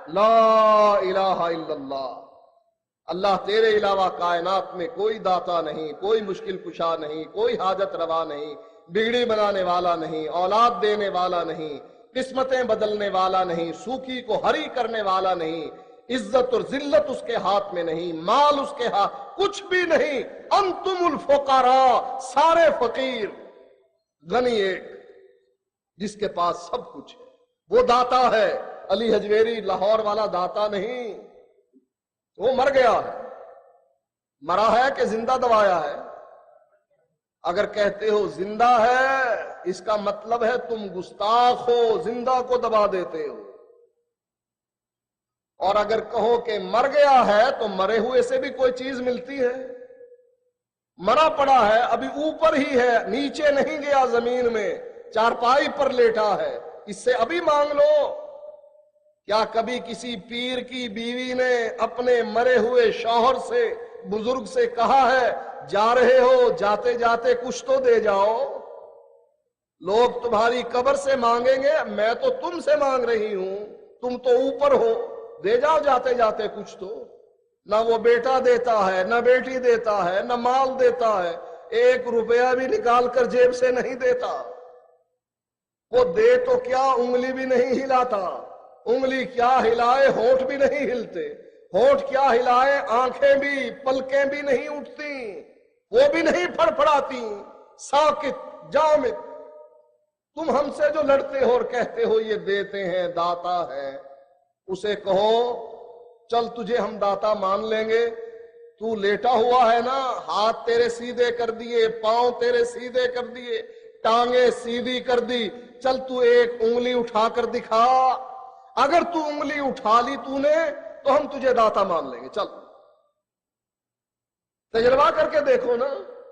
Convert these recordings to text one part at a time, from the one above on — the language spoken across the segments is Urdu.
لا الہ الا اللہ، اللہ تیرے علاوہ کائنات میں کوئی داتا نہیں، کوئی مشکل کشا نہیں، کوئی حاجت روا نہیں، بگڑی بنانے والا نہیں، اولاد دینے والا نہیں، قسمتیں بدلنے والا نہیں، سوکھی کو ہری کرنے والا نہیں، عزت اور ذلت اس کے ہاتھ میں نہیں، مال اس کے ہاتھ کچھ بھی نہیں، انتم الفقراء، سارے فقیر، غنی ایک جس کے پاس سب کچھ ہے، وہ داتا ہے۔ علی حجویری لاہور والا داتا نہیں، وہ مر گیا ہے، مرا ہے کہ زندہ دبایا ہے؟ اگر کہتے ہو زندہ ہے اس کا مطلب ہے تم گستاخ ہو، زندہ کو دبا دیتے ہو، اور اگر کہو کہ مر گیا ہے تو مرے ہوئے سے بھی کوئی چیز ملتی ہے؟ مرا پڑا ہے، ابھی اوپر ہی ہے، نیچے نہیں گیا زمین میں، چارپائی پر لیٹا ہے، اس سے ابھی مانگ لو۔ کیا کبھی کسی پیر کی بیوی نے اپنے مرے ہوئے شوہر سے، بزرگ سے کہا ہے جا رہے ہو، جاتے جاتے کچھ تو دے جاؤ؟ لوگ تمہاری قبر سے مانگیں گے، میں تو تم سے مانگ رہی ہوں، تم تو اوپر ہو، دے جاؤ جاتے جاتے کچھ تو۔ نہ وہ بیٹا دیتا ہے، نہ بیٹی دیتا ہے، نہ مال دیتا ہے، 1 روپیہ بھی نکال کر جیب سے نہیں دیتا۔ وہ دے تو کیا، انگلی بھی نہیں ہلاتا، انگلی کیا ہلائے، ہونٹ بھی نہیں ہلتے، ہونٹ کیا ہلائے، آنکھیں بھی، پلکیں بھی نہیں اٹھتی، وہ بھی نہیں پھڑپھڑاتی، ساکت جامد۔ تم ہم سے جو لڑتے ہو اور کہتے ہو یہ دیتے ہیں، داتا ہے، اسے کہو چل تجھے ہم داتا مان لیں گے، تو لیٹا ہوا ہے نا، ہاتھ تیرے سیدھے کر دیے، پاؤں تیرے سیدھے کر دیے، ٹانگیں سیدھی کر دی، چل تو ایک انگلی اٹھا کر دکھا، اگر تو انگلی اٹھا لی تو نے تو ہم تجھے داتا مان لیں گے، چل تجربہ کر کے دیکھو نا۔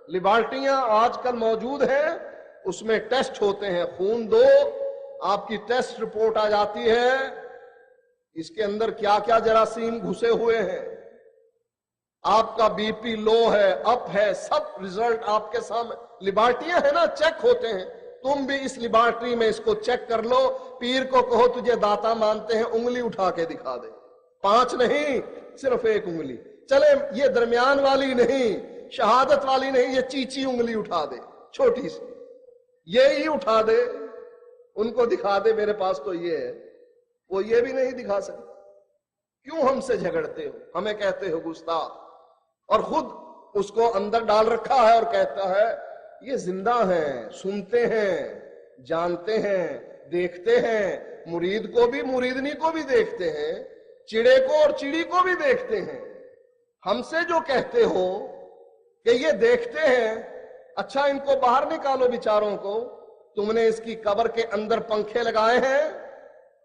لیبارٹیاں آج کل موجود ہیں، اس میں ٹیسٹ ہوتے ہیں، خون دو، آپ کی ٹیسٹ رپورٹ آ جاتی ہے، اس کے اندر کیا کیا جراثیم گھسے ہوئے ہیں، آپ کا بی پی لو ہے، اپ ہے، سب ریزلٹ آپ کے سامنے۔ لیبارٹیاں ہیں نا، چیک ہوتے ہیں، تم بھی اس لیبارٹری میں اس کو چیک کر لو۔ پیر کو کہو تجھے داتا مانتے ہیں، انگلی اٹھا کے دکھا دے، 5 نہیں، صرف 1 انگلی، چلے یہ درمیان والی نہیں، شہادت والی نہیں، یہ چیچی انگلی اٹھا دے، چھوٹی سی، یہی اٹھا دے، ان کو دکھا دے میرے پاس تو یہ ہے، وہ یہ بھی نہیں دکھا سکتے۔ کیوں ہم سے جھگڑتے ہو، ہمیں کہتے ہو گستاخ، اور خود اس کو اندر ڈال رکھا ہے اور کہتا ہے یہ زندہ ہیں، سنتے ہیں، جانتے ہیں، دیکھتے ہیں، مرید کو بھی مریدنی کو بھی دیکھتے ہیں، چڑے کو اور چڑی کو بھی دیکھتے ہیں۔ ہم سے جو کہتے ہو کہ یہ دیکھتے ہیں، اچھا ان کو باہر نکالو بیچاروں کو، تم نے اس کی قبر کے اندر پنکھے لگائے ہیں،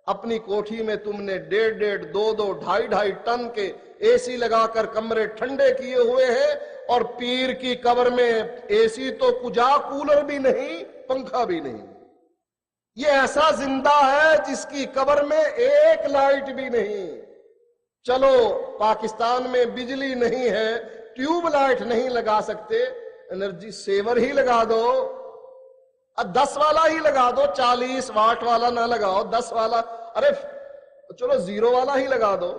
اپنی کوٹھی میں تم نے 1.5 2 2.5 ٹن کے اے سی لگا کر کمرے ٹھنڈے کیے ہوئے ہیں، اور پیر کی قبر میں اے سی تو کجا، کولر بھی نہیں، پنکھا بھی نہیں۔ یہ ایسا زندہ ہے جس کی قبر میں 1 لائٹ بھی نہیں۔ چلو پاکستان میں بجلی نہیں ہے، ٹیوب لائٹ نہیں لگا سکتے، انرجی سیور ہی لگا دو، 10 والا ہی لگا دو، 40 واٹ والا نہ لگاؤ، 10 والا، ارے چلو 0 والا ہی لگا دو،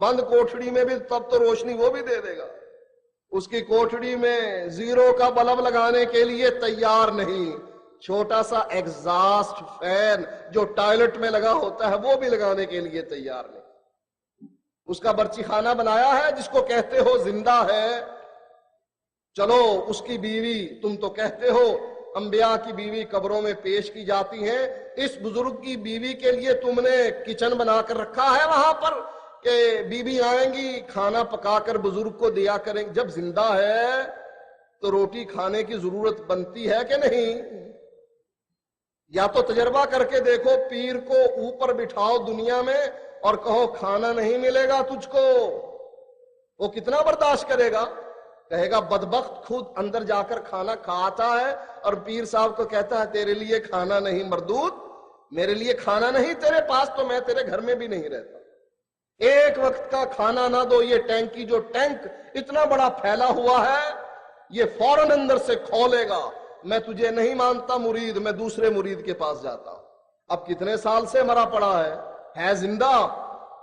بند کوٹھڑی میں بھی تب تو روشنی وہ بھی دے دے گا۔ اس کی کوٹھڑی میں 0 کا بلب لگانے کے لیے تیار نہیں، چھوٹا سا ایگزاسٹ فین جو ٹائلٹ میں لگا ہوتا ہے وہ بھی لگانے کے لیے تیار نہیں۔ اس کا برچی خانہ بنایا ہے جس کو کہتے ہو زندہ ہے۔ چلو اس کی بیوی، تم تو کہتے ہو انبیاء کی بیوی قبروں میں پیش کی جاتی ہیں، اس بزرگ کی بیوی کے لیے تم نے کچن بنا کر رکھا ہے وہاں پر کہ بیوی آئیں گی کھانا پکا کر بزرگ کو دیا کریں گے؟ جب زندہ ہے تو روٹی کھانے کی ضرورت بنتی ہے کہ نہیں؟ یا تو تجربہ کر کے دیکھو، پیر کو اوپر بٹھاؤ دنیا میں اور کہو کھانا نہیں ملے گا تجھ کو، وہ کتنا برداشت کرے گا؟ کہے گا بدبخت خود اندر جا کر کھانا کھاتا ہے اور پیر صاحب کو کہتا ہے تیرے لیے کھانا نہیں، مردود میرے لیے کھانا نہیں تیرے پاس تو میں تیرے گھر میں بھی نہیں رہتا۔ 1 وقت کا کھانا نہ دو، یہ ٹینکی جو ٹینک اتنا بڑا پھیلا ہوا ہے یہ فوراً اندر سے کھولے گا، میں تجھے نہیں مانتا مرید، میں دوسرے مرید کے پاس جاتا ہوں۔ اب کتنے سال سے مرا پڑا ہے زندہ،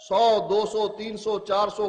100, 200, 300, 400,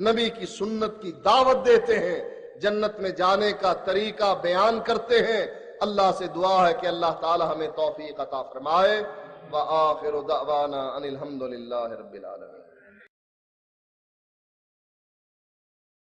نبی کی سنت کی دعوت دیتے ہیں، جنت میں جانے کا طریقہ بیان کرتے ہیں۔ اللہ سے دعا ہے کہ اللہ تعالی ہمیں توفیق عطا فرمائے۔ وآخر دعوانا ان الحمد للہ رب العالمین۔